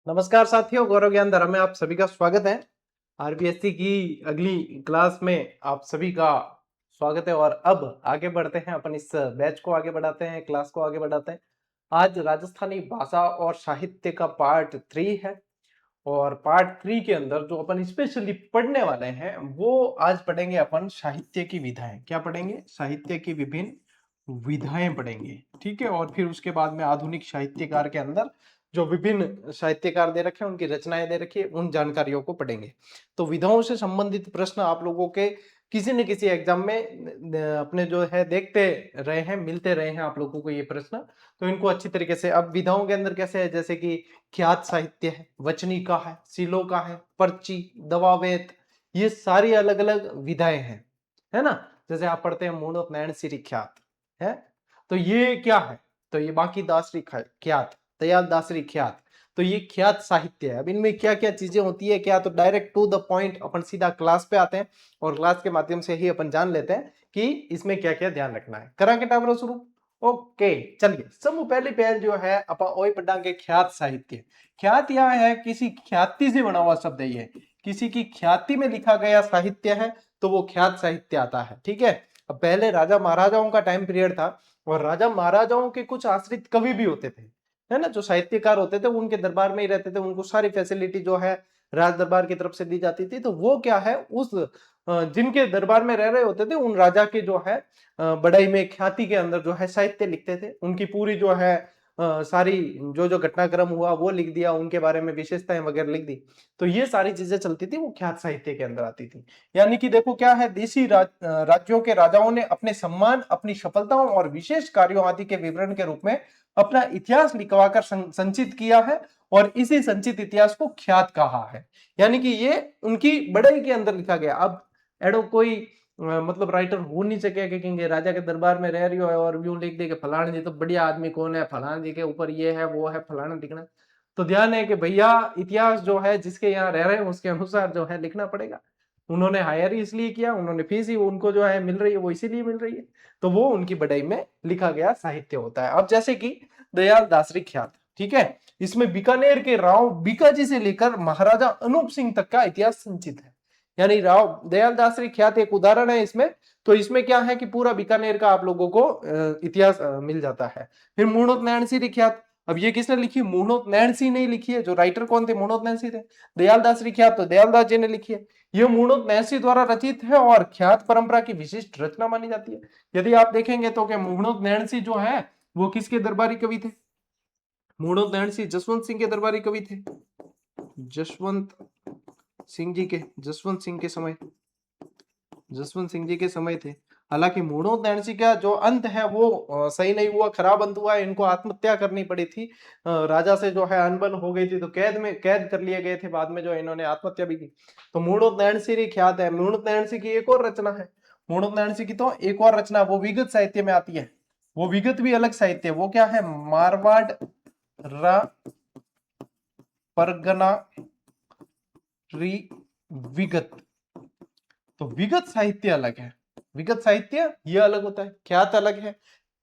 नमस्कार साथियों, गौरव ज्ञान धारा में आप सभी का स्वागत है। आरबीएससी की अगली क्लास में आप सभी का स्वागत है। और अब आगे बढ़ते हैं, अपन इस बैच को आगे बढ़ाते हैं, क्लास को आगे बढ़ाते हैं। आज राजस्थानी भाषा और साहित्य का पार्ट 3 है। और पार्ट 3 के अंदर जो अपन स्पेशली पढ़ने वाले हैं वो आज पढ़ेंगे अपन साहित्य की विधाएं। क्या पढ़ेंगे? साहित्य की विभिन्न विधाएं पढ़ेंगे। ठीक है। और फिर उसके बाद में आधुनिक साहित्यकार के अंदर जो विभिन्न साहित्यकार दे रखे हैं, उनकी रचनाएं दे रखी है, उन जानकारियों को पढ़ेंगे। तो विधाओं से संबंधित प्रश्न आप लोगों के किसी न किसी एग्जाम में अपने जो है देखते रहे हैं, मिलते रहे हैं आप लोगों को ये प्रश्न। तो इनको अच्छी तरीके से, अब विधाओं के अंदर कैसे है, जैसे कि ख्यात साहित्य है, वचनिका है, श्लोका है, पर्ची, दवावेत, ये सारी अलग अलग विधाएं हैं, है ना। जैसे आप पढ़ते हैं मूणोत नैण सिरी ख्यात है, तो ये क्या है? तो ये बाकी दासरी ख्यात, दयाल दासरी ख्यात, तो ये ख्यात साहित्य है। अब इनमें क्या क्या चीजें होती है, क्या तो डायरेक्ट टू द पॉइंट अपन सीधा क्लास पे आते हैं और क्लास के माध्यम से ही अपन जान लेते हैं कि इसमें क्या क्या ध्यान रखना है। करा के टावरो शुरू। ओके, चलिए। समूह पहली पहल जो है अपा ओई पढ़ांगे ख्यात साहित्य। ख्यात यह है किसी ख्याति से बना हुआ शब्द है, ये किसी की ख्याति में लिखा गया साहित्य है, तो वो ख्यात साहित्य आता है। ठीक है। अब पहले राजा महाराजाओं का टाइम पीरियड था और राजा महाराजाओं के कुछ आश्रित कवि भी होते थे, है ना, जो साहित्यकार होते थे, उनके दरबार में ही रहते थे, उनको सारी फैसिलिटी जो है राज दरबार की तरफ से दी जाती थी। तो वो क्या है, उस जिनके दरबार में रह रहे होते थे उन राजा के जो है बड़ाई में, ख्याति के अंदर जो है साहित्य लिखते थे। उनकी पूरी जो है सारी जो जो घटनाक्रम हुआ वो लिख दिया, उनके बारे में विशेषताएं वगैरह लिख दी। तो ये सारी चीजें चलती थी, वो ख्यात साहित्य के अंदर आती थी। यानी कि देखो क्या है, देशी राज्यों के राजाओं ने अपने सम्मान, अपनी सफलताओं और विशेष कार्यों आदि के विवरण के रूप में अपना इतिहास लिखवाकर संचित किया है, और इसी संचित इतिहास को ख्यात कहा है। यानी कि ये उनकी बड़ाई के अंदर लिखा गया। अब एडो कोई मतलब राइटर हो नहीं सके कि कहेंगे राजा के दरबार में रह रही हो और यूं लिख दे कि फलाना जी तो बढ़िया आदमी कौन है, फलाना जी के ऊपर ये है वो है, फलाना लिखना। तो ध्यान है कि भैया इतिहास जो है जिसके यहाँ रह रहे हैं उसके अनुसार जो है लिखना पड़ेगा। उन्होंने हायर ही इसलिए किया, उन्होंने फीस ही उनको जो है मिल रही है वो इसीलिए मिल रही है, तो वो उनकी बढ़ाई में लिखा गया साहित्य होता है। अब जैसे कि दयाल दासरी ख्यात, ठीक है, इसमें बीकानेर के राव बीकाजी से लेकर महाराजा अनूप सिंह तक का इतिहास संचित है। यानी राव दयाल दासरी ख्यात एक उदाहरण है इसमें। तो इसमें क्या है कि पूरा बीकानेर का आप लोगों को इतिहास मिल जाता है। फिर मूणोत नैण सिरी ख्यात, अब ये किसने लिखी? मूणोत नैण सिंह ने लिखी है। जो राइटर कौन थे? मूणोत नैण सिंह थे। दयाल दासरी ख्यात तो दयालदास जी ने लिखी है। यह मूणोत नैण सिंह द्वारा रचित है और ख्यात परंपरा की विशिष्ट रचना मानी जाती है। यदि आप देखेंगे तो क्या मूणोत नैण सिंह जो है वो किसके दरबारी कवि थे? मूणोत नैण सिंह जसवंत सिंह के दरबारी कवि थे। जसवंत सिंह जी के, जसवंत सिंह जी के समय थे। हालांकि मूणोत नैण सिंह का जो अंत है वो सही नहीं हुआ, खराब अंत हुआ। इनको आत्महत्या करनी पड़ी थी, राजा से जो है अनबन हो गई थी, तो कैद कर लिए गए थे। बाद में जो इन्होंने आत्महत्या भी की। तो मूणोत नैण सिंह ख्यात है। मूणोत नैण सिंह की एक और रचना है, मूणोत नैण सिंह की तो एक और रचना वो विगत साहित्य में आती है। वो विगत भी अलग साहित्य है। वो क्या है? मारवाड़ रा परगना री विगत। तो विगत साहित्य अलग है, विगत साहित्य ये अलग होता है, ख्यात अलग है।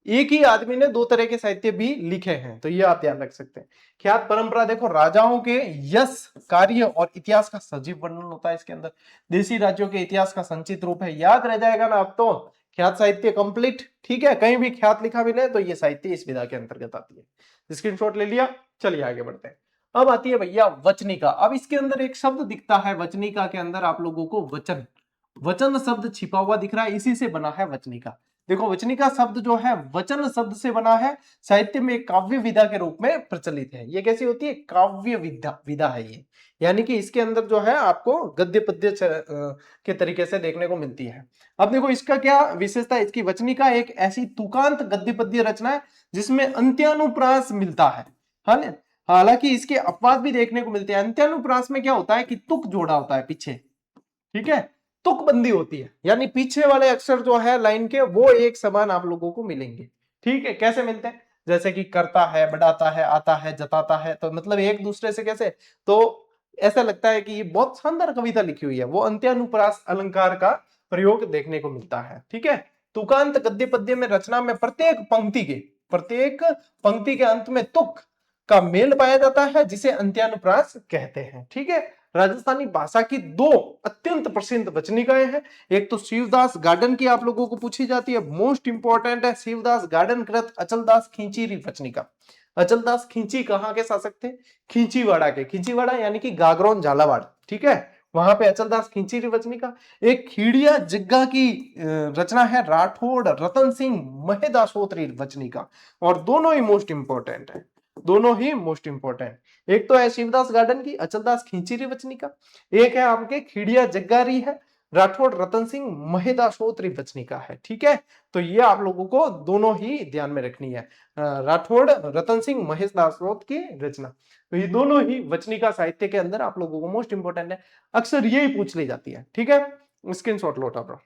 एक ही आदमी ने दो तरह के साहित्य भी लिखे हैं, तो ये आप ध्यान रख सकते हैं। ख्यात परंपरा देखो, राजाओं के यश, कार्य और इतिहास का सजीव वर्णन होता है इसके अंदर। देशी राज्यों के इतिहास का संचित रूप है। याद रह जाएगा ना अब तो, ख्यात साहित्य कंप्लीट। ठीक है, कहीं भी ख्यात लिखा मिले तो ये साहित्य इस विधा के अंतर्गत आती है। स्क्रीनशॉट ले लिया, चलिए आगे बढ़ते हैं। अब आती है भैया वचनिका। अब इसके अंदर एक शब्द दिखता है वचनिका के अंदर आप लोगों को, वचन। वचन शब्द छिपा हुआ दिख रहा है, इसी से बना है वचनिका। देखो वचनिका शब्द जो है वचन शब्द से बना है, साहित्य में काव्य विधा के रूप में प्रचलित है। ये कैसी होती है? काव्य विधा है ये। यानी कि इसके अंदर जो है आपको गद्य पद्य के तरीके से देखने को मिलती है। अब देखो इसका क्या विशेषता है, इसकी वचनिका एक ऐसी तुकांत गद्य पद्य रचना है जिसमें अंत्यानुप्रास मिलता है। हाँ, हालांकि इसके अपवाद भी देखने को मिलते हैं। अंत्यानुप्रास में क्या होता है कि तुक जोड़ा होता है पीछे, ठीक है, तुकबंदी होती है, यानी पीछे वाले अक्षर जो है लाइन के वो एक समान आप लोगों को मिलेंगे। ठीक है, कैसे मिलते हैं? जैसे कि करता है, बढ़ाता है, आता है, जताता है, तो मतलब एक दूसरे से कैसे, तो ऐसा लगता है कि ये बहुत शानदार कविता लिखी हुई है। वो अंत्यानुप्रास अलंकार का प्रयोग देखने को मिलता है। ठीक है, तुकांत गद्य पद्य में रचना में प्रत्येक पंक्ति के अंत में तुक का मेल पाया जाता है जिसे अंत्यानुप्रास कहते हैं। ठीक है, राजस्थानी भाषा की दो अत्यंत प्रसिद्ध वचनिकाएं हैं। एक तो शिवदास गार्डन की आप लोगों को पूछी जाती है, मोस्ट इंपॉर्टेंट है, शिवदास गार्डन कृत अचलदास खींची वचनिका। अचलदास खींची कहाँ के शासक थे? खींचीवाड़ा के। खींचीवाड़ा यानी कि गागरोन झालावाड़, ठीक है, वहां पे अचलदास खींची वचनिका। एक खीड़िया जग्गा की रचना है राठौड़ रतन सिंह महेदासोत्री वचनिका, और दोनों ही मोस्ट इंपॉर्टेंट है, दोनों ही मोस्ट इंपॉर्टेंट। एक तो है शिवदास गार्डन की अचलदास खींची वचनिका, एक है आपके खीड़िया जग्गारी है राठौड़ रतन सिंह महेदासोत्री वचनिका है। ठीक है, तो ये आप लोगों को दोनों ही ध्यान में रखनी है, राठौड़ रतन सिंह महेदासोत की रचना। तो ये दोनों ही वचनिका साहित्य के अंदर आप लोगों को मोस्ट इंपॉर्टेंट है, अक्सर यही पूछ ली जाती है। ठीक है, स्क्रीनशॉट लो आप।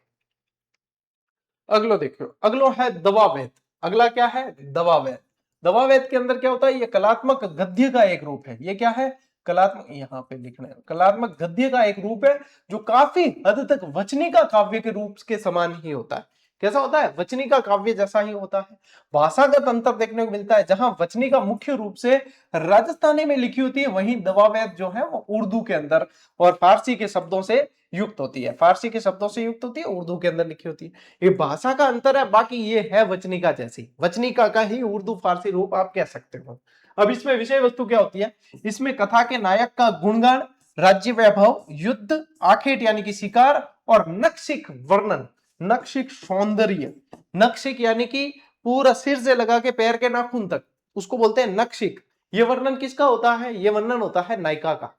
अगलो देखो, अगलो है दवावेद। अगला क्या है? दवावेद। दवावेद के अंदर क्या होता है? ये कलात्मक गद्य का एक रूप है। ये क्या है? कलात्मक, यहाँ पे लिखना है, कलात्मक गद्य का एक रूप है जो काफी हद तक वचनिका काव्य के रूप के समान ही होता है। कैसा होता है? वचनिका काव्य जैसा ही होता है। भाषागत अंतर देखने को मिलता है, जहां वचनिका मुख्य रूप से राजस्थानी में लिखी होती है, वहीं दवावेद जो है वो उर्दू के अंदर और फारसी के शब्दों से युक्त होती है, फारसी के शब्दों से युक्त होती है, उर्दू के अंदर लिखी होती है। ये भाषा का अंतर है, बाकी ये है वचनिका जैसी, वचनिका का ही उर्दू फारसी रूप आप कह सकते हो। अब इसमें विषय वस्तु क्या होती है? इसमें कथा के नायक का गुणगान, राज्य वैभव, युद्ध, आखेट यानी कि शिकार, और नक्शिक वर्णन, नक्शिक सौंदर्य। नक्शिक यानी कि पूरा सिर से लगा के पैर के नाखून तक, उसको बोलते हैं नक्शिक। ये वर्णन किसका होता है? ये वर्णन होता है नायिका का।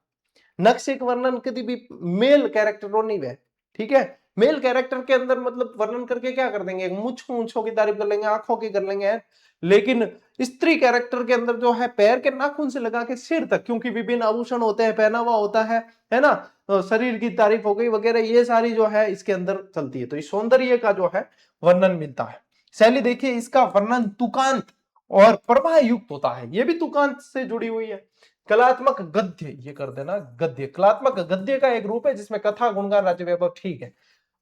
नक्शिक वर्णन कभी भी मेल कैरेक्टरों नहीं है। ठीक है, मेल कैरेक्टर के अंदर मतलब वर्णन करके क्या कर देंगे? मूंछों की तारीफ कर लेंगे, आंखों की कर लेंगे, लेकिन स्त्री कैरेक्टर के अंदर जो है पैर के नाखून से लगा के सिर तक, क्योंकि विभिन्न आभूषण होते हैं, पहनावा होता है ना, तो शरीर की तारीफ हो गई वगैरह, ये सारी जो है इसके अंदर चलती है। तो इस सौंदर्य का जो है वर्णन मिलता है। शैली देखिए, इसका वर्णन तुकांत और प्रवाह युक्त होता है, ये भी तुकांत से जुड़ी हुई है। कलात्मक गद्य, ये कर देना गद्य, कलात्मक गद्य का एक रूप है जिसमें कथा, गुणगान, राज्य वैभव। ठीक है,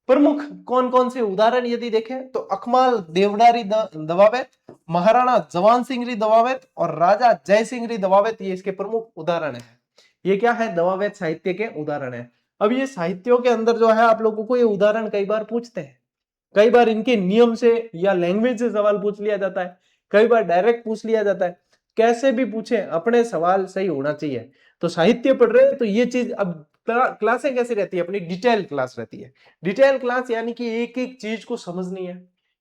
प्रमुख कौन कौन से उदाहरण यदि देखें तो अकमाल देवडारी दवावेत, महाराणा जवान सिंह दवावेत और राजा जय सिंह दवावेत, ये इसके प्रमुख उदाहरण है। ये क्या है? दवावेत साहित्य के उदाहरण है। अब ये साहित्यों के अंदर जो है आप लोगों को ये उदाहरण कई बार पूछते हैं, कई बार इनके नियम से या लैंग्वेज से सवाल पूछ लिया जाता है, कई बार डायरेक्ट पूछ लिया जाता है। कैसे भी पूछे, अपने सवाल सही होना चाहिए। तो साहित्य पढ़ रहे हैं तो ये चीज, अब क्लासें कैसी रहती है? अपनी डिटेल क्लास रहती है। डिटेल क्लास यानी कि एक एक चीज को समझनी है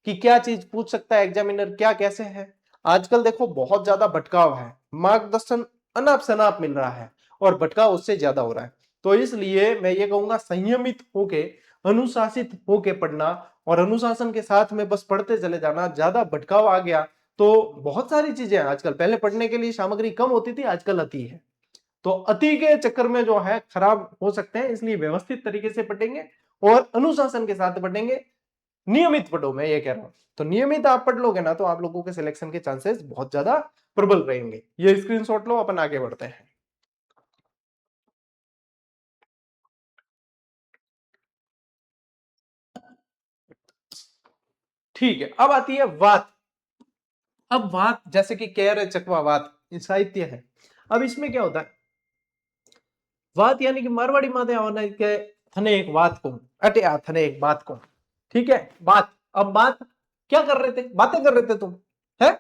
कि क्या चीज पूछ सकता है एग्जामिनर, क्या कैसे है। आजकल देखो बहुत ज्यादा भटकाव है, मार्गदर्शन अनाप शनाप मिल रहा है और भटकाव उससे ज्यादा हो रहा है। तो इसलिए मैं ये कहूंगा संयमित होके, अनुशासित होके पढ़ना, और अनुशासन के साथ में बस पढ़ते चले जाना। ज्यादा भटकाव आ गया तो बहुत सारी चीजें आजकल, पहले पढ़ने के लिए सामग्री कम होती थी, आजकल अति है, तो अति के चक्कर में जो है खराब हो सकते हैं। इसलिए व्यवस्थित तरीके से पढ़ेंगे और अनुशासन के साथ पढ़ेंगे। नियमित पढ़ो, मैं ये कह रहा हूं। तो नियमित आप पढ़ लोगे ना तो आप लोगों के सिलेक्शन के चांसेस बहुत ज्यादा प्रबल रहेंगे। ये स्क्रीनशॉट लो, अपन आगे बढ़ते हैं। ठीक है, अब आती है वात। अब वात जैसे कि कह रहे चकवा वात साहित्य है। अब इसमें क्या होता है? वात यानी कि मारवाड़ी माते होने के थने एक बात को अटे आ थने एक बात को। ठीक है, बात। अब बात क्या कर रहे थे? बातें कर रहे थे तुम, है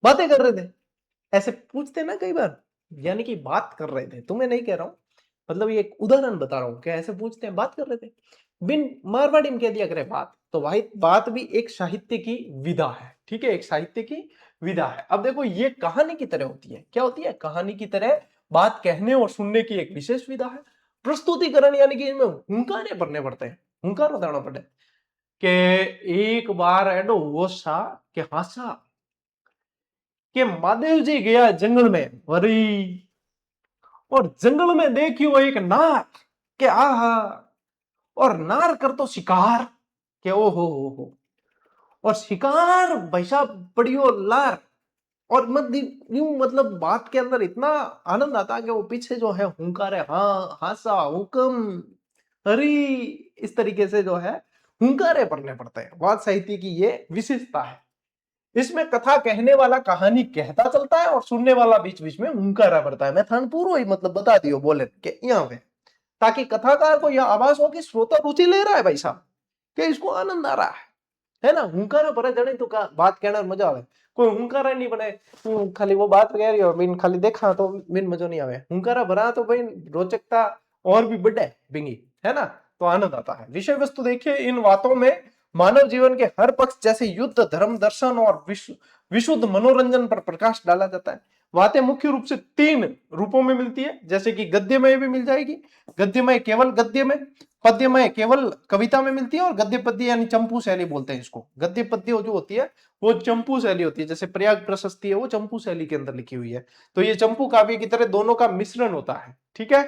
बातें कर रहे थे, ऐसे पूछते ना कई बार, यानी कि बात कर रहे थे। तुम्हें नहीं कह रहा हूं, मतलब ये एक उदाहरण बता रहा हूं, क्या ऐसे पूछते हैं? बात कर रहे थे, बिन मारवाड़ी में कह दिया करे बात। तो भाई बात भी एक साहित्य की विधा है। ठीक है, एक साहित्य की विधा है। अब देखो ये कहानी की तरह होती है। क्या होती है? कहानी की तरह बात कहने और सुनने की एक विशेष विधा है। प्रस्तुतिकरण यानी कि इनमें हुंकारे भरने पड़ते हैं, हुंकार बताना पड़े कि एक बार एडो हुआ सा कि हासा कि महादेव जी गया जंगल में वरी, और जंगल में देखियो एक नार के आहा, और नार कर तो शिकार के ओ हो, और शिकार भैसा पड़ियो लार। और यूं मतलब बात के अंदर इतना आनंद आता कि वो पीछे जो है हुंकार है, हाँ हासा हुक्म हरी, इस तरीके से जो है हुंकारे पढ़ने पड़ते हैं। वाद साहित्य की ये विशेषता है। इसमें कथा कहने वाला कहानी कहता चलता है और सुनने वाला बीच बीच में हुंकारा भरता है। मैं थान पूरा ही मतलब बता दियो बोले के यहाँ पे, ताकि कथाकार को यह आभास हो कि श्रोता रुचि ले रहा है भाई साहब, कि इसको आनंद आ रहा है ना। हुंकारा भरे जने तो का बात कहने में मजा आवे। कोई हुंकारा नहीं बने, खाली वो बात कह रही हो बिन खाली देखा तो बिन मजो नहीं आवे। हुंकारा भरा तो भाई रोचकता और भी बढ़े बिंगी, है ना, तो आनंद आता है। विषय वस्तु देखिए, इन बातों में मानव जीवन के हर पक्ष जैसे युद्ध, धर्म, दर्शन और विशुद्ध मनोरंजन पर प्रकाश डाला जाता है। बातें मुख्य रूप से 3 रूपों में मिलती है, जैसे कि गद्यमय भी मिल जाएगी, गद्यमय केवल गद्य में, पद्यमय केवल कविता में मिलती है, और गद्य पद्य यानी चंपू शैली बोलते हैं इसको। गद्य पद्य जो होती है वो चंपू शैली होती है, जैसे प्रयाग प्रशस्ति है वो चंपू शैली के अंदर लिखी हुई है। तो ये चंपू काव्य की तरह दोनों का मिश्रण होता है, ठीक है।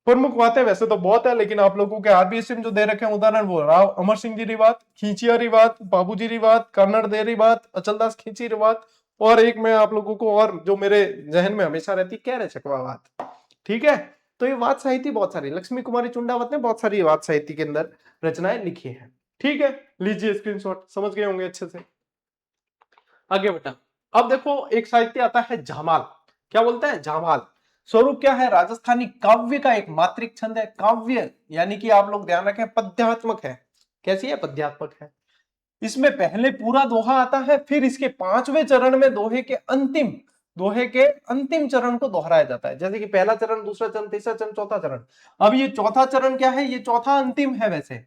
प्रमुख बातें वैसे तो बहुत है, लेकिन आप लोगों के आरबीएसएम जो दे रखे हैं उदाहरण, वो राव अमर सिंह जी रिवात, खींचिया रिवात, बाबूजी रिवात, कन्नड़ दे रिवात, अचलदास खींची रिवात, और एक मैं आप लोगों को और जो मेरे जहन में हमेशा रहती, कह रहे चकवा बात, ठीक है। तो ये वाद साहित्य बहुत सारी, लक्ष्मी कुमारी चुंडावत ने बहुत सारी वाद साहित्य के अंदर रचनाएं लिखी है, ठीक है। लीजिए स्क्रीनशॉट, समझ गए होंगे अच्छे से। आगे बेटा, अब देखो एक साहित्य आता है झामाल। क्या बोलते हैं? झामाल। स्वरूप क्या है? राजस्थानी काव्य का एक मात्रिक छंद है। काव्य यानी कि आप लोग ध्यान रखें पद्यात्मक है। कैसी है? पद्यात्मक है। इसमें पहले पूरा दोहा आता है, फिर इसके 5वें चरण में दोहे के अंतिम चरण को दोहराया जाता है। जैसे कि पहला चरण, दूसरा चरण, तीसरा चरण, चौथा चरण। अब ये चौथा चरण क्या है? ये चौथा अंतिम है। वैसे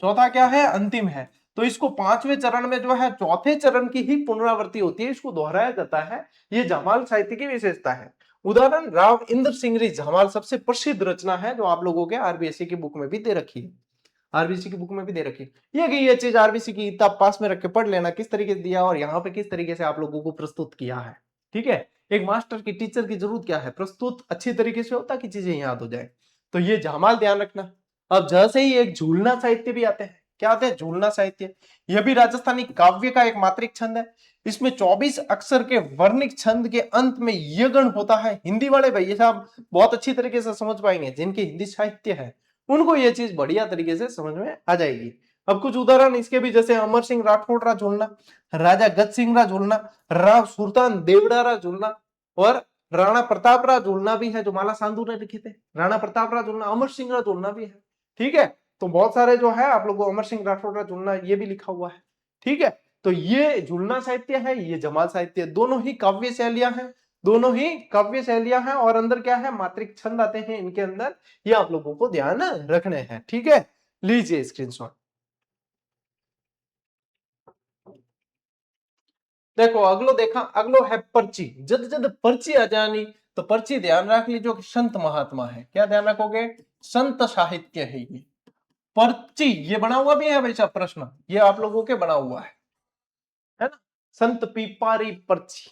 चौथा क्या है? अंतिम है। तो इसको 5वें चरण में जो है चौथे चरण की ही पुनरावृत्ति होती है, इसको दोहराया जाता है। ये झामाल साहित्य की विशेषता है। उदाहरण, राव इंद्र सिंगरी झामाल सबसे प्रसिद्ध रचना है, जो आप लोगों के आरबीएससी की बुक में भी दे रखी है। आरबीसी की बुक में भी दे रखी है ये चीज। आरबीसी की किताब पास में रख के पढ़ लेना, किस तरीके से दिया और यहाँ पे किस तरीके से आप लोगों को प्रस्तुत किया है, ठीक है। एक मास्टर की, टीचर की जरूरत क्या है? प्रस्तुत अच्छी तरीके से होता कि चीजें याद हो जाए। तो ये झामाल ध्यान रखना। अब जैसे ही एक झूलना साहित्य भी आते हैं। क्या आते हैं? झूलना साहित्य। यह भी राजस्थानी काव्य का एक मात्रिक छंद है। इसमें 24 अक्षर के वर्णिक छंद के अंत में यगण होता है। हिंदी वाले भैया साहब बहुत अच्छी तरीके से समझ पाएंगे, जिनकी हिंदी साहित्य है उनको ये चीज बढ़िया तरीके से समझ में आ जाएगी। अब कुछ उदाहरण इसके भी, जैसे अमर सिंह राठौड़ झूलना, राजा गज सिंह झूलना, राव सुल्तान देवड़ा झूलना, और राणा प्रताप झूलना भी है, जो माला सांधू ने लिखे थे। राणा प्रताप झूलना, अमर सिंह झूलना भी है, ठीक है। तो बहुत सारे जो है आप लोगों को, अमर सिंह राठौड़ झूलना ये भी लिखा हुआ है, ठीक है। तो ये झूलना साहित्य है, ये जमाल साहित्य, दोनों ही काव्य शैलियां हैं, दोनों ही काव्य शैलियां हैं। और अंदर क्या है? मात्रिक छंद आते हैं इनके अंदर, ये आप लोगों को ध्यान रखने हैं, ठीक है। लीजिए स्क्रीनशॉट। देखो अगलो देखा, अगलो है पर्ची। जद जद पर्ची आ जानी तो पर्ची ध्यान रख लीजिए कि संत महात्मा है। क्या ध्यान रखोगे? संत साहित्य है ये पर्ची। ये बना हुआ भी है वैसा प्रश्न, ये आप लोगों के बना हुआ है ना। संत पीपारी पर्ची,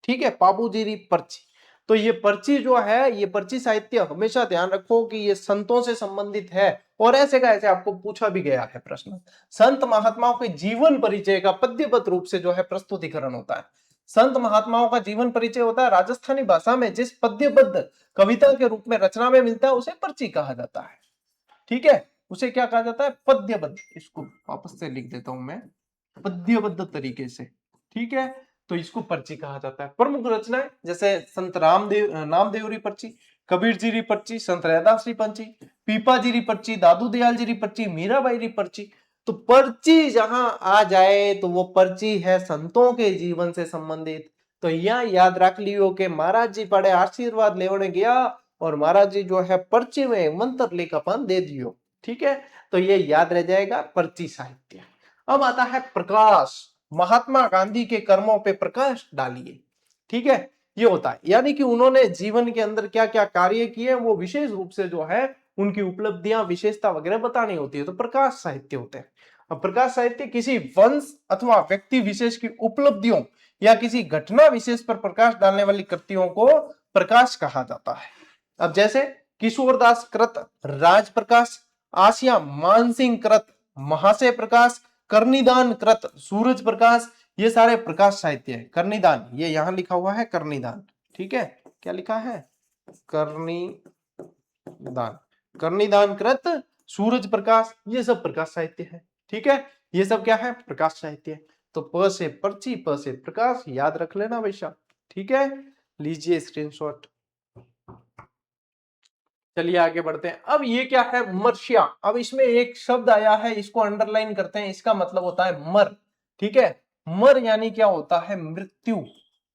ठीक है, पाबूजीरी पर्ची। तो ये पर्ची जो है, ये पर्ची साहित्य हमेशा ध्यान रखो कि ये संतों से संबंधित है। और ऐसे का ऐसे आपको पूछा भी गया है प्रश्न। संत महात्माओं के जीवन परिचय का पद्यबद्ध रूप से जो है प्रस्तुतिकरण होता है। संत महात्माओं का जीवन परिचय होता है, राजस्थानी भाषा में जिस पद्यबद्ध कविता के रूप में रचना में मिलता है उसे पर्ची कहा जाता है, ठीक है। उसे क्या कहा जाता है? पद्यबद्ध। इसको वापस से लिख देता हूं मैं, पद्यबद्ध तरीके से, ठीक है। तो इसको पर्ची कहा जाता है। प्रमुख रचनाएं जैसे संत नामदेवरी पर्ची, कबीर जी री पर्ची, संत रैदास री पर्ची, पीपा जी री पर्ची, दादू दयाल जी री पर्ची, मीराबाई री पर्ची। तो पर्ची जहां आ जाए तो वो पर्ची है संतों के जीवन से संबंधित। तो यहां याद रख लियो कि महाराज जी पड़े आशीर्वाद लेने गया और महाराज जी जो है पर्ची में मंत्र लिख अपन दे दियो, ठीक है। तो ये याद रह जाएगा, पर्ची साहित्य। अब आता है प्रकाश। महात्मा गांधी के कर्मों पे प्रकाश डालिए, ठीक है। ये होता है, यानी कि उन्होंने जीवन के अंदर क्या क्या कार्य किए वो विशेष रूप से जो है उनकी उपलब्धियां, विशेषता वगैरह बतानी होती है, तो प्रकाश साहित्य होते हैं। अब प्रकाश साहित्य किसी वंश अथवा व्यक्ति विशेष की उपलब्धियों या किसी घटना विशेष पर प्रकाश डालने वाली कृतियों को प्रकाश कहा जाता है। अब जैसे किशोरदास कृत राज प्रकाश, आसिया मानसिंह कृत महाशय प्रकाश, कर्णिदान कृत सूरज प्रकाश, ये सारे प्रकाश साहित्य है। कर्णिदान, ये यहां लिखा हुआ है कर्णिदान, ठीक है। क्या लिखा है? कर्णिदान, कर्णिदान कृत सूरज प्रकाश, ये सब प्रकाश साहित्य है, ठीक है। ये सब क्या है? प्रकाश साहित्य है। तो प से पर्ची, प से प्रकाश, याद रख लेना वैसा। ठीक है, लीजिए स्क्रीनशॉट। चलिए आगे बढ़ते हैं। अब ये क्या है, मर्शिया। अब इसमें एक शब्द आया है, इसको अंडरलाइन करते हैं। इसका मतलब होता है मर। ठीक है, मर यानी क्या होता है, मृत्यु।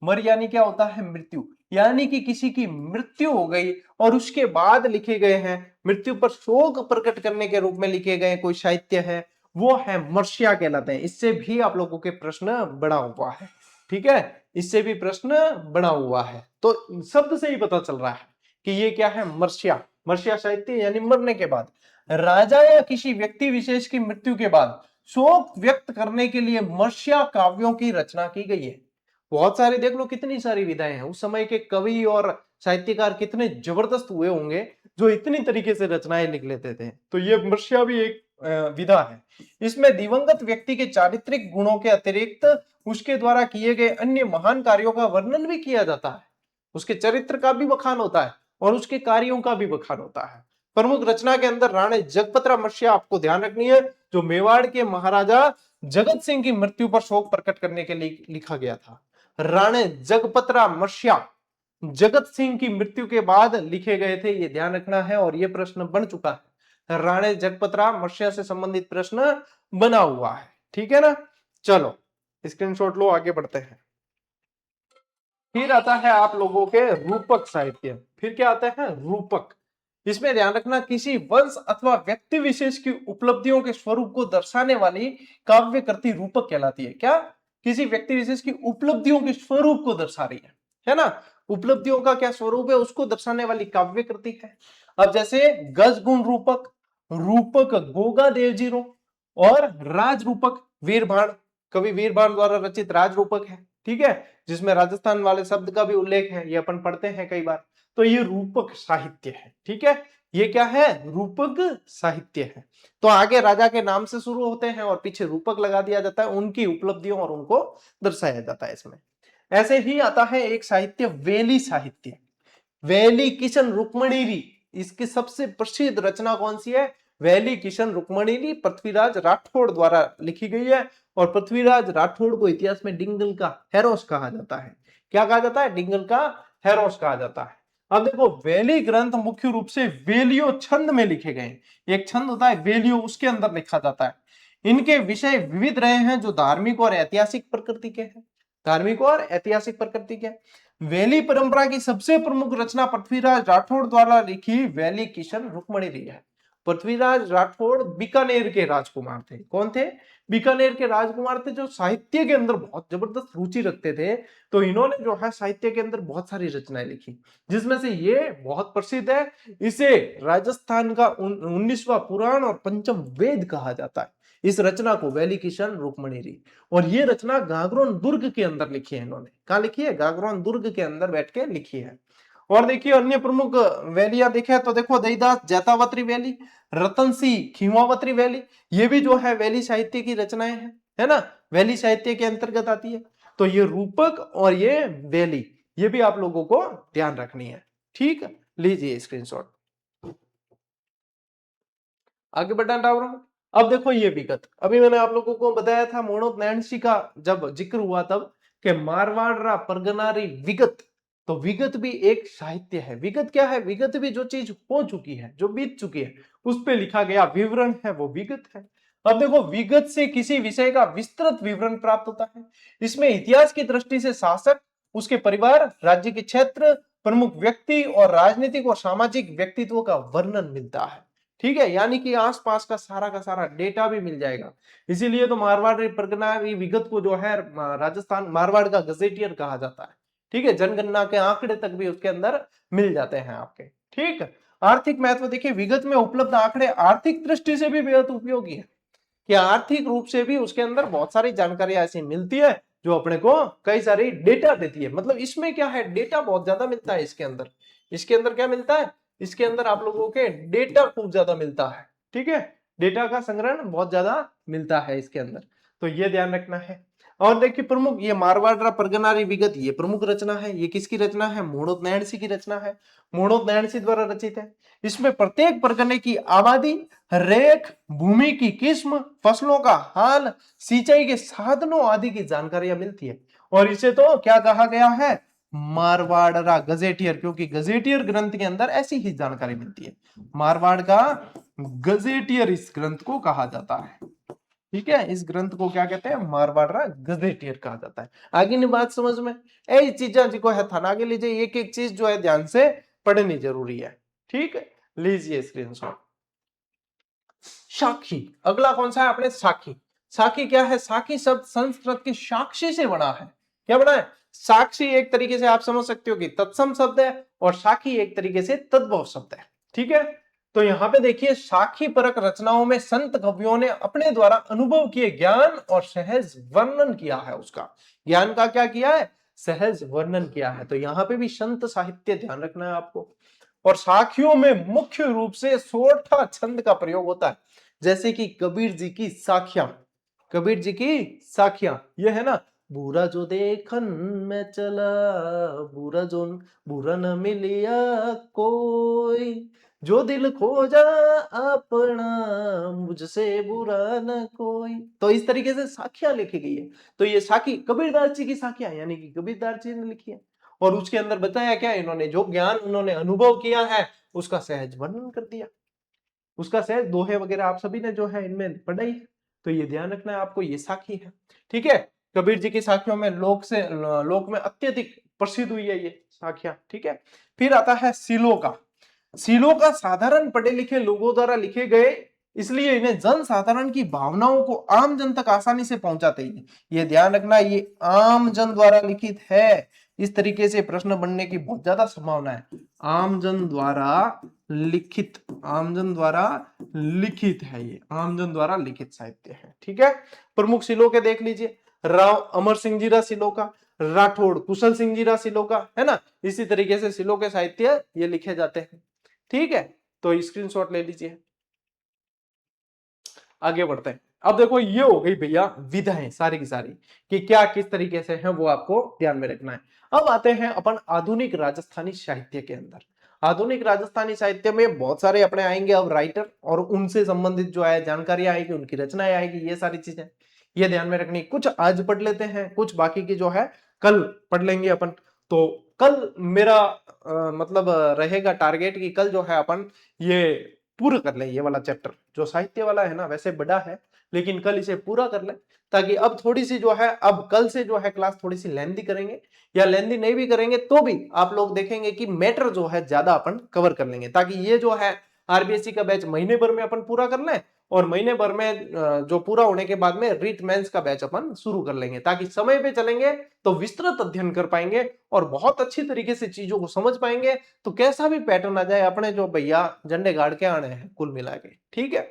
मर यानी क्या होता है, मृत्यु। यानी कि किसी की मृत्यु हो गई और उसके बाद लिखे गए हैं, मृत्यु पर शोक प्रकट करने के रूप में लिखे गए कोई साहित्य है, वो है मर्शिया कहलाते हैं। इससे भी आप लोगों के प्रश्न बड़ा हुआ है। ठीक है, इससे भी प्रश्न बड़ा हुआ है। तो शब्द से ही पता चल रहा है कि ये क्या है, मर्शिया। मर्शिया साहित्य यानी मरने के बाद, राजा या किसी व्यक्ति विशेष की मृत्यु के बाद शोक व्यक्त करने के लिए मर्शिया काव्यों की रचना की गई है। बहुत सारे देख लो, कितनी सारी विधाएं हैं। उस समय के कवि और साहित्यकार कितने जबरदस्त हुए होंगे जो इतनी तरीके से रचनाएं लिख लेते थे। तो ये मर्शिया भी एक विधा है। इसमें दिवंगत व्यक्ति के चारित्रिक गुणों के अतिरिक्त उसके द्वारा किए गए अन्य महान कार्यों का वर्णन भी किया जाता है। उसके चरित्र का भी बखान होता है और उसके कार्यों का भी बखान होता है। प्रमुख रचना के अंदर राणे जगपतरा मर्शिया आपको ध्यान रखनी है, जो मेवाड़ के महाराजा जगत सिंह की मृत्यु पर शोक प्रकट करने के लिए लिखा गया था। राणे जगपतरा मर्शिया जगत सिंह की मृत्यु के बाद लिखे गए थे, ये ध्यान रखना है। और ये प्रश्न बन चुका है, राणे जगपतरा मर्शिया से संबंधित प्रश्न बना हुआ है। ठीक है ना, चलो स्क्रीनशॉट लो, आगे बढ़ते हैं। फिर आता है आप लोगों के रूपक साहित्य। फिर क्या आता है, रूपक। इसमें ध्यान रखना, किसी वंश अथवा व्यक्ति विशेष की उपलब्धियों के स्वरूप को दर्शाने वाली काव्य कृति रूपक कहलाती है। क्या, किसी व्यक्ति विशेष की उपलब्धियों के स्वरूप को दर्शा रही है ना। उपलब्धियों का क्या स्वरूप है, उसको दर्शाने वाली काव्य कृति है। अब जैसे गज गुण रूपक, रूपक गोगा देवजीरो और राज रूपक वीरभाण, कवि वीरभाण द्वारा रचित राज रूपक है। ठीक है, जिसमें राजस्थान वाले शब्द का भी उल्लेख है, ये अपन पढ़ते हैं कई बार। तो ये रूपक साहित्य है। ठीक है, ये क्या है, रूपक साहित्य है। तो आगे राजा के नाम से शुरू होते हैं और पीछे रूपक लगा दिया जाता है, उनकी उपलब्धियों और उनको दर्शाया जाता है इसमें। ऐसे ही आता है एक साहित्य, वेली साहित्य। वेली किशन रुक्मणीरी, इसकी सबसे प्रसिद्ध रचना कौन सी है, वेली किशन रुक्मणीरी, पृथ्वीराज राठौड़ द्वारा लिखी गई है। और पृथ्वीराज राठौड़ को इतिहास में डिंगल का हेरोस कहा जाता है। क्या कहा जाता है, डिंगल का हेरोस कहा जाता है। अब देखो, वेली ग्रंथ मुख्य रूप से वेलियो छंद में लिखे गए। एक छंद होता है वेलियो, उसके अंदर लिखा जाता है। इनके विषय विविध रहे हैं, जो धार्मिक और ऐतिहासिक प्रकृति के हैं। धार्मिक और ऐतिहासिक प्रकृति के। वैली परंपरा की सबसे प्रमुख रचना पृथ्वीराज राठौड़ द्वारा लिखी वैली किशन रुक्मणी है। पृथ्वीराज राठौड़ बीकानेर के राजकुमार थे। कौन थे, बीकानेर के राजकुमार थे, जो साहित्य के अंदर बहुत जबरदस्त रुचि रखते थे। तो इन्होंने जो है साहित्य के अंदर बहुत सारी रचनाएं लिखी, जिसमें से ये बहुत प्रसिद्ध है। इसे राजस्थान का 19वां पुराण और पंचम वेद कहा जाता है। इस रचना को वैली किशन रुक्मणी, और ये रचना गागरोन दुर्ग के अंदर लिखी है इन्होंने। कहा लिखी है, गागरोन दुर्ग के अंदर बैठ के लिखी है। और देखिए अन्य प्रमुख वैलियां देखे तो देखो, दईदास जैतावत्री वैली, रतन सिंह खीमावत्री वैली, ये भी जो है वैली साहित्य की रचनाएं हैं, है ना, वैली साहित्य के अंतर्गत आती है। तो ये रूपक और ये वैली, ये भी आप लोगों को ध्यान रखनी है। ठीक, लीजिए स्क्रीनशॉट, आगे बढ़ना। अब देखो ये विगत, अभी मैंने आप लोगों को बताया था मोणोत नैणसी का जब जिक्र हुआ तब, कि मारवाड़ परगनारी विगत। तो विगत भी एक साहित्य है। विगत क्या है, विगत भी जो चीज हो चुकी है, जो बीत चुकी है, उस पे लिखा गया विवरण है, वो विगत है। अब देखो, विगत से किसी विषय का विस्तृत विवरण प्राप्त होता है। इसमें इतिहास की दृष्टि से शासक, उसके परिवार, राज्य के क्षेत्र, प्रमुख व्यक्ति और राजनीतिक और सामाजिक व्यक्तित्व का वर्णन मिलता है। ठीक है, यानी कि आसपास का सारा डेटा भी मिल जाएगा। इसीलिए तो मारवाड़ परगना विगत को जो है राजस्थान मारवाड़ का गजेटियर कहा जाता है। ठीक है, जनगणना के आंकड़े तक भी उसके अंदर मिल जाते हैं आपके। ठीक, आर्थिक महत्व देखिए, विगत में उपलब्ध आंकड़े आर्थिक दृष्टि से भी बेहद उपयोगी है, कि आर्थिक रूप से भी उसके अंदर बहुत सारी जानकारी ऐसी मिलती है जो अपने को कई सारी डेटा देती है। मतलब इसमें क्या है, डेटा बहुत ज्यादा मिलता है इसके अंदर। इसके अंदर क्या मिलता है, इसके अंदर आप लोगों के डेटा खूब ज्यादा मिलता है। ठीक है, डेटा का संग्रहण बहुत ज्यादा मिलता है इसके अंदर, तो ये ध्यान रखना है। और देखिए प्रमुख ये मारवाड़ परगनारी विगत ये प्रमुख रचना है। ये किसकी रचना है? मोड़ोत-नैणसी की रचना है। मोड़ोत-नैणसी द्वारा रचित है। इसमें प्रत्येक परगने की आबादी, रेख, भूमि की किस्म, फसलों का हाल, सिंचाई के साधनों आदि की जानकारियां मिलती है। और इसे तो क्या कहा गया है? मारवाड़रा गजेटियर, क्योंकि गजेटियर ग्रंथ के अंदर ऐसी ही जानकारी मिलती है। मारवाड़ का गजेटियर इस ग्रंथ को कहा जाता है। ठीक है, इस ग्रंथ को क्या कहते हैं? मारवाड़ा गजेटियर कहा जाता है। आगे नहीं बात समझ में? यही चीजें जिको है थाना आगे लीजिए, एक एक चीज जो है ध्यान से पढ़नी जरूरी है। ठीक है, लीजिए स्क्रीनशॉट। साखी, अगला कौन सा है अपने? साखी। साखी क्या है? साखी शब्द संस्कृत के साक्षी से बना है। क्या बना है? साक्षी एक तरीके से आप समझ सकते हो कि तत्सम शब्द है, और साखी एक तरीके से तद्भव शब्द है। ठीक है, तो यहां पे देखिए साखी परक रचनाओं में संत कवियों ने अपने द्वारा अनुभव किए ज्ञान और सहज वर्णन किया है। उसका ज्ञान का क्या किया है? सहज वर्णन किया है। तो यहां पे भी संत साहित्य ध्यान रखना है आपको। और साखियों में मुख्य रूप से सोरठा छंद का प्रयोग होता है, जैसे कि कबीर जी की साखियां। कबीर जी की साखियां ये है ना, बुरा जो देखन में चला, बुरा जो बुरा न मिलिया कोई, जो दिल खोजा अपना, मुझसे बुरा न कोई। तो इस तरीके से साखियां लिखी गई है। तो ये साखी कबीरदास जी की साखियां, यानी कि कबीरदास जी ने लिखी है। और उसके अंदर बताया क्या? इन्होंने जो ज्ञान उन्होंने अनुभव किया है उसका सहज वर्णन कर दिया। उसका सहज दोहे वगैरह आप सभी ने जो है इनमें पढ़ा ही है। तो ये ध्यान रखना है आपको, ये साखी है। ठीक है, कबीर जी की साखियों में लोक में अत्यधिक प्रसिद्ध हुई है ये साखियां। ठीक है, फिर आता है सीलोका। सीलोका साधारण पढ़े लिखे लोगों द्वारा लिखे गए, इसलिए इन्हें जन साधारण की भावनाओं को आम जन तक आसानी से पहुंचाते हैं। ये ध्यान रखना, ये आम जन द्वारा लिखित है। इस तरीके से प्रश्न बनने की बहुत ज्यादा संभावना है। आम जन द्वारा लिखित, आमजन द्वारा लिखित है, ये आमजन द्वारा लिखित साहित्य है। ठीक है, प्रमुख सिलोके देख लीजिए। राव अमर सिंह जीरा सिलोका, राठौड़ कुशल सिंह जीरा सिलोका, है ना। इसी तरीके से सिलोके साहित्य ये लिखे जाते हैं। ठीक है, तो स्क्रीनशॉट ले लीजिए। आगे बढ़ते हैं। अब देखो ये हो गई भैया विधाएं सारी की सारी, कि क्या किस तरीके से है वो आपको ध्यान में रखना है। अब आते हैं अपन आधुनिक राजस्थानी साहित्य के अंदर। आधुनिक राजस्थानी साहित्य में बहुत सारे अपने आएंगे अब राइटर, और उनसे संबंधित जो है जानकारी आएगी, उनकी रचनाएं आएगी, ये सारी चीजें ये ध्यान में रखनी। कुछ आज पढ़ लेते हैं, कुछ बाकी की जो है कल पढ़ लेंगे अपन। तो कल मेरा मतलब रहेगा टारगेट कि कल जो है अपन ये पूरा कर लें, ये वाला चैप्टर जो साहित्य वाला है ना, वैसे बड़ा है लेकिन कल इसे पूरा कर लें, ताकि अब थोड़ी सी जो है, अब कल से जो है क्लास थोड़ी सी लेंदी करेंगे, या लेंदी नहीं भी करेंगे तो भी आप लोग देखेंगे कि मैटर जो है ज्यादा अपन कवर कर लेंगे, ताकि ये जो है आरबीएससी का बैच महीने भर में अपन पूरा कर लें, और महीने भर में जो पूरा होने के बाद में रीट मेंस का बैच अपन शुरू कर लेंगे, ताकि समय पे चलेंगे तो विस्तृत अध्ययन कर पाएंगे और बहुत अच्छी तरीके से चीजों को समझ पाएंगे। तो कैसा भी पैटर्न आ जाए, अपने जो भैया झंडे गाड़ के आने हैं कुल मिला के। ठीक है,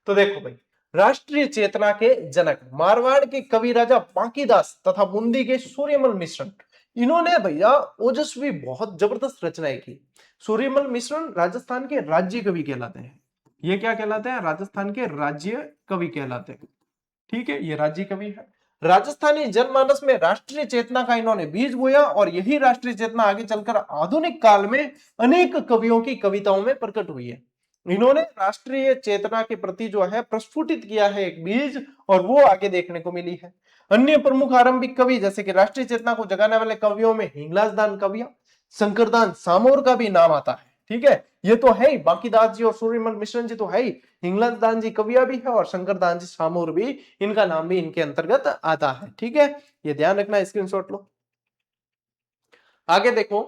तो देखो भाई, राष्ट्रीय चेतना के जनक मारवाड़ के कवि राजा बांकीदास तथा बूंदी के सूर्यमल मिश्रण, इन्होंने भैया ओजस्वी बहुत जबरदस्त रचनाएं की। सूर्यमल मिश्रण राजस्थान के राज्य कवि कहलाते हैं। ये क्या कहलाते हैं? राजस्थान के राज्य कवि कहलाते हैं। ठीक है, ये राज्य कवि है। राजस्थानी जनमानस में राष्ट्रीय चेतना का इन्होंने बीज बोया, और यही राष्ट्रीय चेतना आगे चलकर आधुनिक काल में अनेक कवियों की कविताओं में प्रकट हुई है। इन्होंने राष्ट्रीय चेतना के प्रति जो है प्रस्फुटित किया है एक बीज, और वो आगे देखने को मिली है। अन्य प्रमुख आरंभिक कवि जैसे कि राष्ट्रीय चेतना को जगाने वाले कवियों में हिंगलाज दान कविया, शंकरदान सामोर का भी नाम आता है। ठीक है, ये तो है ही, बांकीदास जी और सूर्यमल मिश्रण जी तो है ही, हिंगलाज दान जी कविया भी है, और शंकरदान जी सामोर भी, इनका नाम भी इनके अंतर्गत आता है। ठीक है, ये ध्यान रखना, स्क्रीनशॉट लो। आगे देखो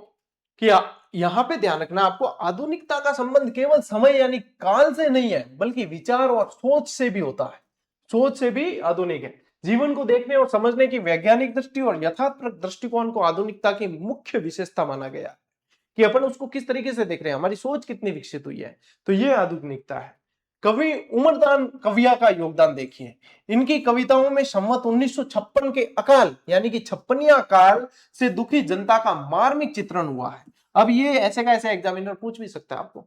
कि यहां पे ध्यान रखना आपको, आधुनिकता का संबंध केवल समय यानी काल से नहीं है, बल्कि विचार और सोच से भी होता है। सोच से भी आधुनिक है। जीवन को देखने और समझने की वैज्ञानिक दृष्टि और यथार्थपरक दृष्टिकोण को आधुनिकता की मुख्य विशेषता माना गया, कि अपन उसको किस तरीके से देख रहे हैं, हमारी सोच कितनी विकसित हुई है। तो ये आधुनिकता है। कवि उमरदान कविया का योगदान देखिए। इनकी कविताओं में संवत 1956 के अकाल यानी कि छप्पनिया काल से दुखी जनता का मार्मिक चित्रण हुआ है। अब ये ऐसे का ऐसे एग्जामिनर पूछ भी सकता है आपको,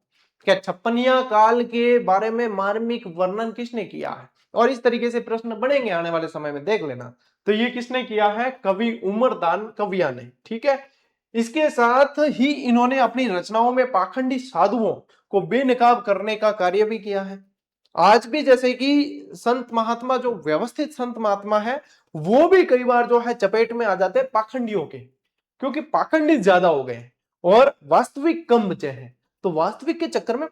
क्या छप्पनिया काल के बारे में मार्मिक वर्णन किसने किया है, और इस तरीके से प्रश्न बनेंगे आने वाले समय में, देख लेना। तो ये किसने किया है? कवि उमरदान कविया ने, ठीक है। इसके साथ ही इन्होंने अपनी रचनाओं में पाखंडी साधुओं को बेनकाब करने का कार्य भी किया है। आज भी जैसे कि संत महात्मा, जो व्यवस्थित संत महात्मा है, वो भी कई बार जो है चपेट में आ जाते हैं पाखंडियों के, क्योंकि पाखंडी ज्यादा हो गए और वास्तविक कम बचे हैं। तो वास्तविक के चक्कर में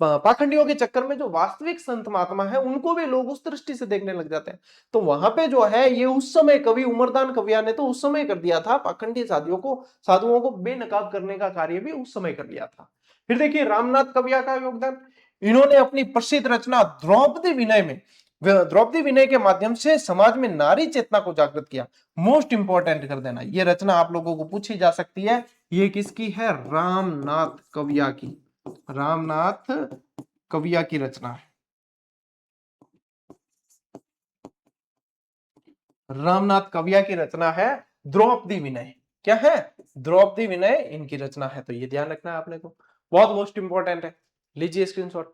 पाखंडियों के चक्कर में जो वास्तविक संत महात्मा है उनको भी लोग उस दृष्टि से देखने लग जाते हैं। तो वहां पे जो है ये उस समय कवि उमरदान कविया ने तो उस समय कर दिया था, पाखंडी साधुओं को बेनकाब करने का कार्य भी उस समय कर लिया था। फिर देखिए रामनाथ कविया का योगदान। इन्होंने अपनी प्रसिद्ध रचना द्रौपदी विनय के माध्यम से समाज में नारी चेतना को जागृत किया। मोस्ट इंपॉर्टेंट कर देना, ये रचना आप लोगों को पूछी जा सकती है। ये किसकी है? रामनाथ कविया की। रामनाथ कविया की रचना है। रामनाथ कविया की रचना है द्रौपदी विनय। क्या है? द्रौपदी विनय इनकी रचना है। तो ये ध्यान रखना है आपने को, बहुत मोस्ट इंपॉर्टेंट है। लीजिए स्क्रीनशॉट।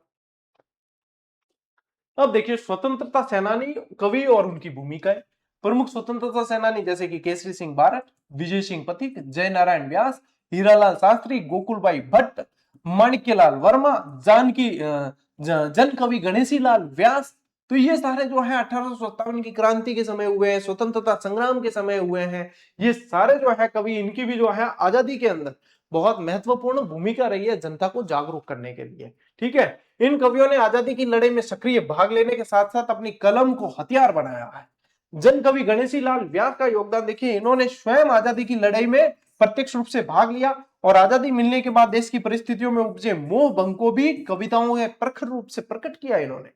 अब देखिए स्वतंत्रता सेनानी कवि और उनकी भूमिकाएं। प्रमुख स्वतंत्रता सेनानी जैसे कि केसरी सिंह बारट, विजय सिंह पथिक, जय नारायण व्यास, हीरालाल शास्त्री, गोकुलबाई भट्ट, माणिक्यलाल वर्मा, जानकी जन कवि गणेशी लाल व्यास। तो ये सारे जो है 1857 की क्रांति के समय हुए हैं, स्वतंत्रता संग्राम के समय हुए हैं। ये सारे जो है कवि, इनकी भी जो है आजादी के अंदर बहुत महत्वपूर्ण भूमिका रही है जनता को जागरूक करने के लिए, ठीक है। इन कवियों ने आजादी की लड़ाई में सक्रिय भाग लेने के साथ साथ अपनी कलम को हथियार बनाया है। जन कवि गणेशी लाल व्यास का योगदान देखिए, इन्होंने स्वयं आजादी की लड़ाई में प्रत्यक्ष रूप से भाग लिया और आजादी मिलने के बाद देश की परिस्थितियों में उपजे मोह भंग को भी कविताओं में प्रखर रूप से प्रकट किया इन्होंने।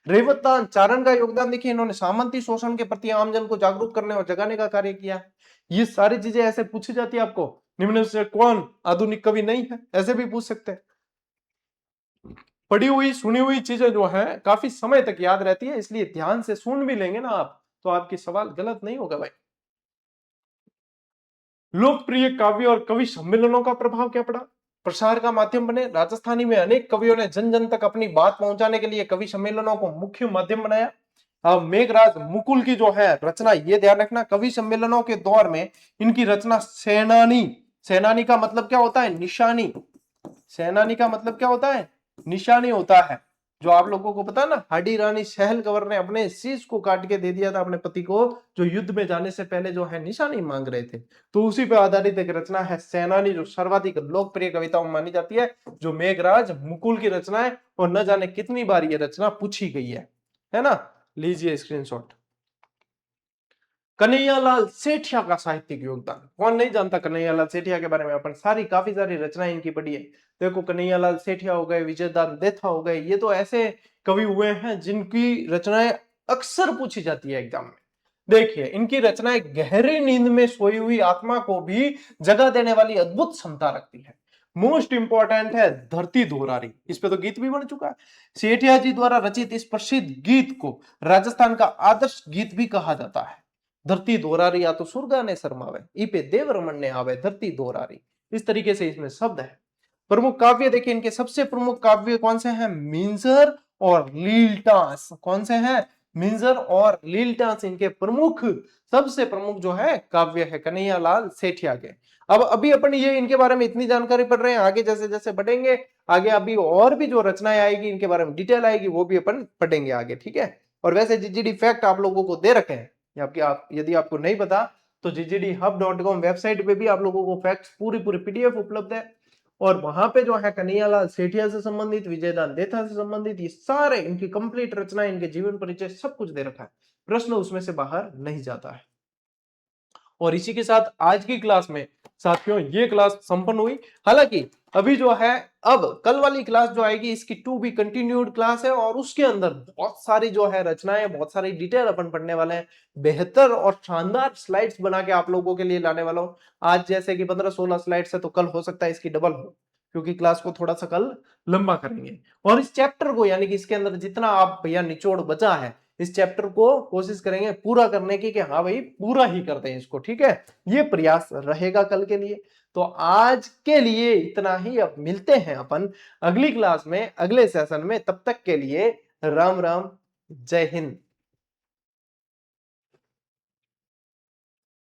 रेवतदान चारण का योगदान देखिए, इन्होंने सामंती शोषण के प्रति आमजन को जागरूक करने और जगाने का कार्य किया। ये सारी चीजें ऐसे पूछी जाती है आपको, निम्न से कौन आधुनिक कवि नहीं है, ऐसे भी पूछ सकते हैं। पढ़ी हुई सुनी हुई चीजें जो है काफी समय तक याद रहती है, इसलिए ध्यान से सुन भी लेंगे ना आप तो आपकी सवाल गलत नहीं होगा भाई। लोकप्रिय काव्य और कवि सम्मेलनों का प्रभाव क्या पड़ा? प्रसार का माध्यम बने। राजस्थानी में अनेक कवियों ने जन जन तक अपनी बात पहुंचाने के लिए कवि सम्मेलनों को मुख्य माध्यम बनाया। मेघराज मुकुल की जो है रचना, ये ध्यान रखना, कवि सम्मेलनों के दौर में इनकी रचना सेनानी, सेनानी का मतलब क्या होता है? निशानी। सेनानी का मतलब क्या होता है? निशानी होता है। जो आप लोगों को पता ना, हाडी रानी सहल कंवर ने अपने शीश को काट के दे दिया था अपने पति को, जो युद्ध में जाने से पहले जो है निशानी मांग रहे थे। तो उसी पे आधारित एक रचना है सेनानी, जो सर्वाधिक लोकप्रिय कविताओं में मानी जाती है, जो मेघराज मुकुल की रचना है और न जाने कितनी बार ये रचना पूछी गई है ना। लीजिए स्क्रीनशॉट। कन्हैयालाल सेठिया का साहित्यिक योगदान, कौन नहीं जानता कन्हैयालाल सेठिया के बारे में, अपन काफी सारी रचनाएं इनकी पढ़ी है। देखो कन्हैयालाल सेठिया हो गए, विजयदान देथा हो गए, ये तो ऐसे कवि हुए हैं जिनकी रचनाएं अक्सर पूछी जाती है एग्जाम में। देखिए इनकी रचनाएं गहरी नींद में सोई हुई आत्मा को भी जगा देने वाली अद्भुत क्षमता रखती है। मोस्ट इंपॉर्टेंट है धरती दोहरारी, इस पे तो गीत भी बन चुका है। सेठिया जी द्वारा रचित इस प्रसिद्ध गीत को राजस्थान का आदर्श गीत भी कहा जाता है। धरती दोहरारी या तो सुरगा ने शर्मावे, इपे देव रमन ने आवे धरती दोहरारी, इस तरीके से इसमें शब्द है। प्रमुख काव्य देखिए, इनके सबसे प्रमुख काव्य कौन से हैं? मिंजर और लीलटास। कौन से हैं? मिंजर और लीलटास इनके प्रमुख, सबसे प्रमुख जो है काव्य है कन्हैयालाल सेठिया के। अब अभी अपन ये इनके बारे में इतनी जानकारी पढ़ रहे हैं, आगे जैसे जैसे बढ़ेंगे आगे अभी और भी जो रचनाएं आएगी इनके बारे में डिटेल आएगी, वो भी अपन पढ़ेंगे आगे, ठीक है। और वैसे जीजीडी फैक्ट आप लोगों को दे रखे हैं, यदि आपको नहीं पता तो ggdhub.com वेबसाइट पे भी आप लोगों को फैक्ट्स पूरी पूरी पीडीएफ उपलब्ध है, और वहां पे जो है कन्हैयालाल सेठिया से संबंधित, विजयदान देथा से संबंधित, ये सारे इनकी कंप्लीट रचना, इनके जीवन परिचय सब कुछ दे रखा है। प्रश्न उसमें से बाहर नहीं जाता है। और इसी के साथ आज की क्लास में साथियों ये क्लास संपन्न हुई। हालांकि अभी जो है अब कल वाली क्लास जो आएगी इसकी टू बी कंटिन्यूड क्लास है, और उसके अंदर बहुत सारी जो है रचनाएं, बहुत सारी डिटेल अपन पढ़ने वाले हैं। बेहतर और शानदार स्लाइड्स बना के आप लोगों के लिए लाने वाला हूं। आज जैसे कि 15-16 स्लाइड्स है, तो कल हो सकता है इसकी डबल हो, क्योंकि क्लास को थोड़ा सा कल लंबा करेंगे। और इस चैप्टर को, यानी कि इसके अंदर जितना आप भैया निचोड़ बचा है, इस चैप्टर को कोशिश करेंगे पूरा करने की, कि हाँ भाई पूरा ही कर दें इसको, ठीक है। ये प्रयास रहेगा कल के लिए। तो आज के लिए इतना ही, अब मिलते हैं अपन अगली क्लास में, अगले सेशन में। तब तक के लिए राम राम, जय हिंद।